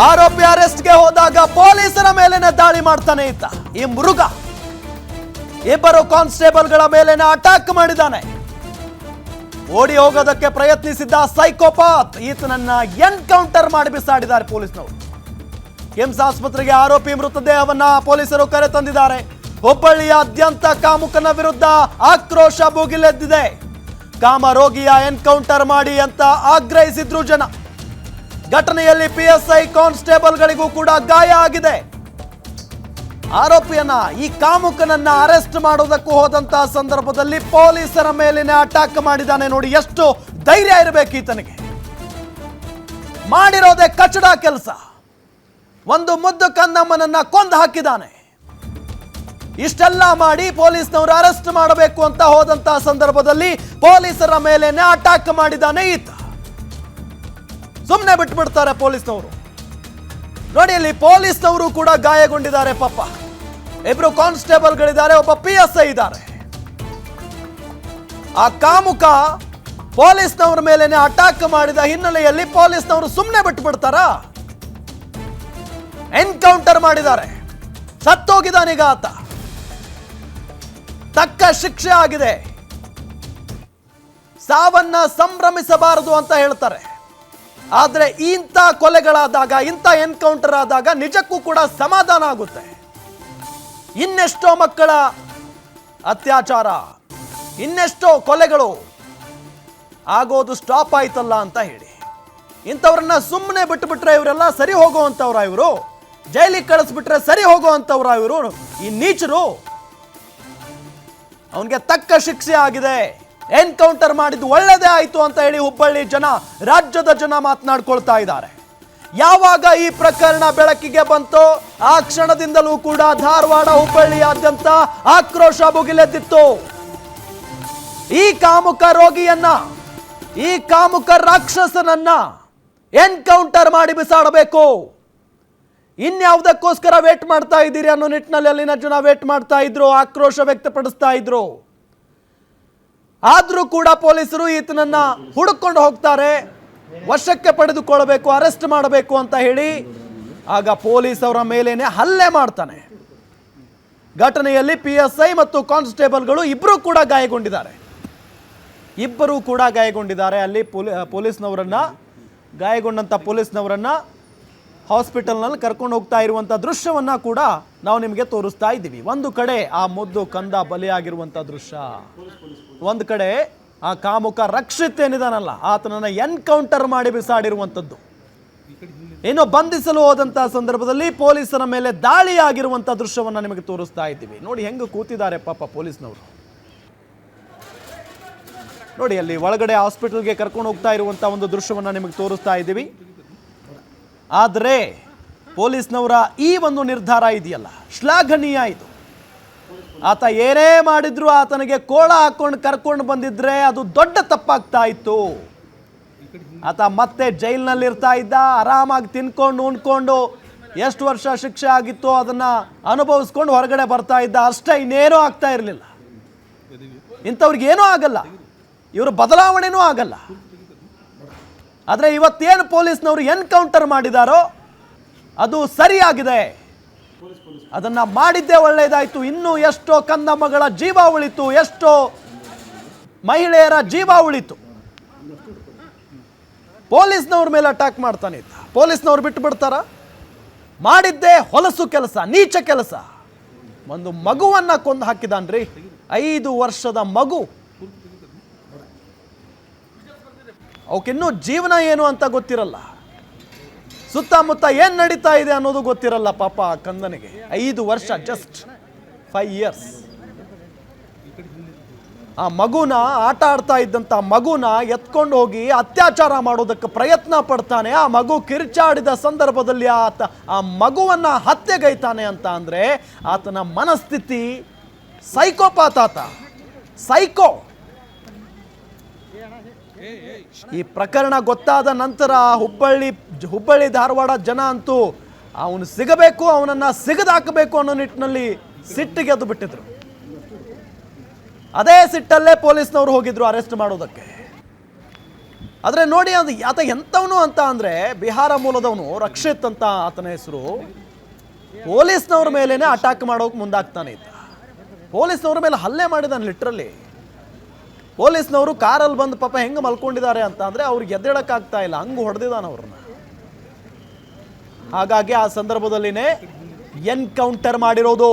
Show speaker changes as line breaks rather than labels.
ಆರೋಪಿ ಅರೆಸ್ಟ್ಗೆ ಹೋದಾಗ ಪೊಲೀಸರ ಮೇಲೇನೆ ದಾಳಿ ಮಾಡ್ತಾನೆ ಇದ್ದ ಈ ಮೃಗ. ಇಬ್ಬರು ಕಾನ್ಸ್ಟೇಬಲ್ಗಳ ಮೇಲೇನೆ ಅಟ್ಯಾಕ್ ಮಾಡಿದ್ದಾನೆ. ಓಡಿ ಹೋಗೋದಕ್ಕೆ ಪ್ರಯತ್ನಿಸಿದ್ದ ಸೈಕೋಪಾತ್ ಈತನನ್ನ ಎನ್ಕೌಂಟರ್ ಮಾಡಿ ಬಿಸಾಡಿದ್ದಾರೆ ಪೊಲೀಸರು. ಕಿಮ್ಸ್ ಆಸ್ಪತ್ರೆಗೆ ಆರೋಪಿ ಮೃತದೇಹವನ್ನ ಪೊಲೀಸರು ಕರೆ ತಂದಿದ್ದಾರೆ. ಹುಬ್ಬಳ್ಳಿಯಾದ್ಯಂತ ಕಾಮುಕನ ವಿರುದ್ಧ ಆಕ್ರೋಶ ಭುಗಿಲೆದ್ದಿದೆ. ಕಾಮ ರೋಗಿಯ ಎನ್ಕೌಂಟರ್ ಮಾಡಿ ಅಂತ ಆಗ್ರಹಿಸಿದ್ರು ಜನ. ಘಟನೆಯಲ್ಲಿ ಪಿಎಸ್ಐ ಕಾನ್ಸ್ಟೇಬಲ್ಗಳಿಗೂ ಕೂಡ ಗಾಯ ಆಗಿದೆ. ಆರೋಪಿಯನ್ನ ಈ ಕಾಮುಕನನ್ನ ಅರೆಸ್ಟ್ ಮಾಡೋದಕ್ಕೂ ಹೋದಂತಹ ಸಂದರ್ಭದಲ್ಲಿ ಪೊಲೀಸರ ಮೇಲಿನ ಅಟ್ಯಾಕ್ ಮಾಡಿದ್ದಾನೆ. ನೋಡಿ ಎಷ್ಟು ಧೈರ್ಯ ಇರಬೇಕು ಈತನಿಗೆ. ಮಾಡಿರೋದೇ ಕಚಡ ಕೆಲಸ. ಒಂದು ಮುದ್ದು ಕಂದಮ್ಮನನ್ನ ಕೊಂದು ಹಾಕಿದ್ದಾನೆ. ಇಷ್ಟೆಲ್ಲ ಮಾಡಿ ಪೊಲೀಸ್ನವರು ಅರೆಸ್ಟ್ ಮಾಡಬೇಕು ಅಂತ ಹೋದಂತಹ ಸಂದರ್ಭದಲ್ಲಿ ಪೊಲೀಸರ ಮೇಲೇನೆ ಅಟ್ಯಾಕ್ ಮಾಡಿದ್ದಾನೆ ಈತ. ಸುಮ್ಮನೆ ಬಿಟ್ಬಿಡ್ತಾರೆ ಪೊಲೀಸ್ನವರು. ನೋಡಿ ಇಲ್ಲಿ ಪೊಲೀಸ್ನವರು ಕೂಡ ಗಾಯಗೊಂಡಿದ್ದಾರೆ ಪಾಪ. ಇಬ್ರು ಕಾನ್ಸ್ಟೇಬಲ್ಗಳಿದ್ದಾರೆ, ಒಬ್ಬ ಪಿಎಸ್ಐ ಇದ್ದಾರೆ. ಆ ಕಾಮುಕ ಪೊಲೀಸ್ನವರ ಮೇಲೇನೆ ಅಟ್ಯಾಕ್ ಮಾಡಿದ ಹಿನ್ನೆಲೆಯಲ್ಲಿ ಪೊಲೀಸ್ನವರು ಸುಮ್ಮನೆ ಬಿಟ್ಬಿಡ್ತಾರ? ಎನ್ಕೌಂಟರ್ ಮಾಡಿದ್ದಾರೆ. ಸತ್ತೋಗಿದ್ದಾನೀಗ ಆತ. ತಕ್ಕ ಶಿಕ್ಷೆ ಆಗಿದೆ. ಸಾವನ್ನ ಸಂಭ್ರಮಿಸಬಾರದು ಅಂತ ಹೇಳ್ತಾರೆ. ಆದ್ರೆ ಇಂಥ ಕೊಲೆಗಳಾದಾಗ, ಇಂಥ ಎನ್ಕೌಂಟರ್ ಆದಾಗ ನಿಜಕ್ಕೂ ಕೂಡ ಸಮಾಧಾನ ಆಗುತ್ತೆ. ಇನ್ನೆಷ್ಟೋ ಮಕ್ಕಳ ಅತ್ಯಾಚಾರ, ಇನ್ನೆಷ್ಟೋ ಕೊಲೆಗಳು ಆಗೋದು ಸ್ಟಾಪ್ ಆಯ್ತಲ್ಲ ಅಂತ ಹೇಳಿ ಇಂಥವ್ರನ್ನ ಸುಮ್ಮನೆ ಬಿಟ್ಟುಬಿಟ್ರೆ ಇವರೆಲ್ಲ ಸರಿ ಹೋಗುವಂಥವ್ರ, ಇವರು ಜೈಲಿಗೆ ಕಳಿಸ್ಬಿಟ್ರೆ ಸರಿ ಹೋಗುವಂಥವ್ರ ಇವರು, ಈ ನೀಚರು. ಅವನಿಗೆ ತಕ್ಕ ಶಿಕ್ಷೆ ಆಗಿದೆ. ಎನ್ಕೌಂಟರ್ ಮಾಡಿದ್ದು ಒಳ್ಳೆದೇ ಆಯ್ತು ಅಂತ ಹೇಳಿ ಹುಬ್ಬಳ್ಳಿ ಜನ, ರಾಜ್ಯದ ಜನ ಮಾತನಾಡ್ಕೊಳ್ತಾ ಇದ್ದಾರೆ. ಯಾವಾಗ ಈ ಪ್ರಕರಣ ಬೆಳಕಿಗೆ ಬಂತೋ ಆ ಕ್ಷಣದಿಂದಲೂ ಕೂಡ ಧಾರವಾಡ, ಹುಬ್ಬಳ್ಳಿಯಾದ್ಯಂತ ಆಕ್ರೋಶ ಭುಗಿಲೆದ್ದಿತ್ತು. ಈ ಕಾಮುಕ ರೋಗಿಯನ್ನ, ಈ ಕಾಮುಕ ರಾಕ್ಷಸನನ್ನ ಎನ್ಕೌಂಟರ್ ಮಾಡಿ ಬಿಸಾಡಬೇಕು. ಇನ್ಯಾವುದಕ್ಕೋಸ್ಕರ ವೇಟ್ ಮಾಡ್ತಾ ಇದ್ದೀರಿ ಅನ್ನೋ ನಿಟ್ಟಿನಲ್ಲಿ ಅಲ್ಲಿನ ಜನ ವೇಟ್ ಮಾಡ್ತಾ ಇದ್ರು, ಆಕ್ರೋಶ ವ್ಯಕ್ತಪಡಿಸ್ತಾ ಇದ್ರು. ಆದ್ರೂ ಕೂಡ ಪೊಲೀಸರು ಈತನನ್ನ ಹುಡುಕೊಂಡು ಹೋಗ್ತಾರೆ, ವಶಕ್ಕೆ ಪಡೆದುಕೊಳ್ಳಬೇಕು, ಅರೆಸ್ಟ್ ಮಾಡಬೇಕು ಅಂತ ಹೇಳಿ. ಆಗ ಪೊಲೀಸ್ ಅವರ ಮೇಲೇನೆ ಹಲ್ಲೆ ಮಾಡ್ತಾನೆ. ಘಟನೆಯಲ್ಲಿ ಪಿಎಸ್ಐ ಮತ್ತು ಕಾನ್ಸ್ಟೇಬಲ್ಗಳು ಇಬ್ಬರೂ ಕೂಡ ಗಾಯಗೊಂಡಿದ್ದಾರೆ. ಅಲ್ಲಿ ಪೊಲೀಸ್ನವರನ್ನ, ಗಾಯಗೊಂಡಂತ ಪೊಲೀಸ್ನವರನ್ನ ಹಾಸ್ಪಿಟಲ್ನಲ್ಲಿ ಕರ್ಕೊಂಡು ಹೋಗ್ತಾ ಇರುವಂಥ ದೃಶ್ಯವನ್ನ ಕೂಡ ನಾವು ನಿಮಗೆ ತೋರಿಸ್ತಾ ಇದ್ದೀವಿ. ಒಂದು ಕಡೆ ಆ ಮುದ್ದು ಕಂದ ಬಲಿಯಾಗಿರುವಂಥ ದೃಶ್ಯ, ಒಂದು ಕಡೆ ಆ ಕಾಮುಕ ರಕ್ಷಿತ್ ಏನಿದಾನಲ್ಲ ಆತನನ್ನ ಎನ್ಕೌಂಟರ್ ಮಾಡಿ ಬಿಸಾಡಿರುವಂಥದ್ದು. ಏನೋ ಬಂಧಿಸಲು ಹೋದಂತಹ ಸಂದರ್ಭದಲ್ಲಿ ಪೊಲೀಸರ ಮೇಲೆ ದಾಳಿ ಆಗಿರುವಂಥ ದೃಶ್ಯವನ್ನ ನಿಮಗೆ ತೋರಿಸ್ತಾ ಇದ್ದೀವಿ. ನೋಡಿ ಹೆಂಗೆ ಕೂತಿದ್ದಾರೆ ಪಾಪ ಪೊಲೀಸ್ನವರು. ನೋಡಿ ಅಲ್ಲಿ ಒಳಗಡೆ ಹಾಸ್ಪಿಟಲ್ಗೆ ಕರ್ಕೊಂಡು ಹೋಗ್ತಾ ಇರುವಂಥ ಒಂದು ದೃಶ್ಯವನ್ನ ನಿಮಗೆ ತೋರಿಸ್ತಾ ಇದ್ದೀವಿ. ಆದರೆ ಪೊಲೀಸ್ನವರ ಈ ಒಂದು ನಿರ್ಧಾರ ಇದೆಯಲ್ಲ, ಶ್ಲಾಘನೀಯ ಇದು. ಆತ ಏನೇ ಮಾಡಿದ್ರು ಆತನಿಗೆ ಕೋಳ ಹಾಕೊಂಡು ಕರ್ಕೊಂಡು ಬಂದಿದ್ರೆ ಅದು ದೊಡ್ಡ ತಪ್ಪಾಗ್ತಾ ಇತ್ತು. ಆತ ಮತ್ತೆ ಜೈಲಿನಲ್ಲಿ ಇರ್ತಾ ಇದ್ದ, ಆರಾಮಾಗಿ ತಿನ್ಕೊಂಡು ಉಣ್ಕೊಂಡು ಎಷ್ಟು ವರ್ಷ ಶಿಕ್ಷೆ ಆಗಿತ್ತು ಅದನ್ನ ಅನುಭವಿಸ್ಕೊಂಡು ಹೊರಗಡೆ ಬರ್ತಾ ಇದ್ದ ಅಷ್ಟೇ, ಇನ್ನೇನೂ ಆಗ್ತಾ ಇರಲಿಲ್ಲ. ಇಂಥವ್ರಿಗೆ ಏನೂ ಆಗಲ್ಲ, ಇವರು ಬದಲಾವಣೆನೂ ಆಗಲ್ಲ. ಆದರೆ ಇವತ್ತೇನು ಪೊಲೀಸ್ನವರು ಎನ್ಕೌಂಟರ್ ಮಾಡಿದಾರೋ ಅದು ಸರಿಯಾಗಿದೆ. ಅದನ್ನ ಮಾಡಿದ್ದೇ ಒಳ್ಳೆಯದಾಯ್ತು. ಇನ್ನೂ ಎಷ್ಟೋ ಕಂದಮ್ಮಗಳ ಜೀವ ಉಳಿತು, ಎಷ್ಟೋ ಮಹಿಳೆಯರ ಜೀವ ಉಳಿತು. ಪೊಲೀಸ್ನವ್ರ ಮೇಲೆ ಅಟ್ಯಾಕ್ ಮಾಡ್ತಾನೆ ಇದ್ದ. ಪೊಲೀಸ್ನವ್ರು ಬಿಟ್ಟು ಬಿಡ್ತಾರ? ಮಾಡಿದ್ದೇ ಹೊಲಸು ಕೆಲಸ, ನೀಚ ಕೆಲಸ. ಒಂದು ಮಗುವನ್ನ ಕೊಂದು ಹಾಕಿದಾನ್ರಿ, 5 ವರ್ಷದ ಮಗು. ಅವಕ್ಕಿನ್ನೂ ಜೀವನ ಏನು ಅಂತ ಗೊತ್ತಿರಲ್ಲ, ಸುತ್ತಮುತ್ತ ಏನ್ ನಡೀತಾ ಇದೆ ಅನ್ನೋದು ಗೊತ್ತಿರಲ್ಲ ಪಾಪ ಕಂದನಿಗೆ. 5 ವರ್ಷ, ಜಸ್ಟ್ 5 years. ಆ ಮಗುನ, ಆಟ ಆಡ್ತಾ ಇದ್ದಂತ ಮಗುನ ಎತ್ಕೊಂಡು ಹೋಗಿ ಅತ್ಯಾಚಾರ ಮಾಡೋದಕ್ಕೆ ಪ್ರಯತ್ನ ಪಡ್ತಾನೆ. ಆ ಮಗು ಕಿರ್ಚಾಡಿದ ಸಂದರ್ಭದಲ್ಲಿ ಆ ಮಗುವನ್ನ ಹತ್ಯೆಗೈತಾನೆ ಅಂತ ಅಂದ್ರೆ ಆತನ ಮನಸ್ಥಿತಿ ಸೈಕೋಪಾತ್. ಆತ ಸೈಕೋ. ಈ ಪ್ರಕರಣ ಗೊತ್ತಾದ ನಂತರ ಹುಬ್ಬಳ್ಳಿ ಧಾರವಾಡ ಜನ ಅಂತೂ ಅವನು ಸಿಗಬೇಕು, ಅವನನ್ನ ಸಿಗದಾಕಬೇಕು ಅನ್ನೋ ನಿಟ್ಟಿನಲ್ಲಿ ಸಿಟ್ಟಿಗೆದ್ದು ಬಿಟ್ಟಿದ್ರು. ಅದೇ ಸಿಟ್ಟಲ್ಲೇ ಪೊಲೀಸ್ನವರು ಹೋಗಿದ್ರು ಅರೆಸ್ಟ್ ಮಾಡೋದಕ್ಕೆ. ಆದರೆ ನೋಡಿ ಅದು ಆತ ಎಂಥವನು ಅಂತ ಅಂದರೆ ಬಿಹಾರ ಮೂಲದವನು ರಕ್ಷಿತ್ ಅಂತ ಆತನ ಹೆಸರು. ಪೊಲೀಸ್ನವ್ರ ಮೇಲೇನೆ ಅಟ್ಯಾಕ್ ಮಾಡೋಕೆ ಮುಂದಾಗ್ತಾನೆ ಇದ್ದ. ಪೊಲೀಸ್ನವ್ರ ಮೇಲೆ ಹಲ್ಲೆ ಮಾಡಿದಾನೆ ಲಿಟ್ರಲಿ. ಪೊಲೀಸ್ನವರು ಕಾರಲ್ಲಿ ಬಂದು ಪಾಪ ಹೆಂಗೆ ಮಲ್ಕೊಂಡಿದ್ದಾರೆ ಅಂತ ಅಂದರೆ ಅವ್ರಿಗೆ ಎದ್ದೇಳಕ್ಕಾಗ್ತಾ ಇಲ್ಲ, ಹಂಗೆ ಹೊಡೆದಿದ್ದಾನೆ ಅವ್ರನ್ನ. ಹಾಗಾಗಿ ಆ ಸಂದರ್ಭದಲ್ಲಿನೇ ಎನ್ಕೌಂಟರ್ ಮಾಡಿರೋದು.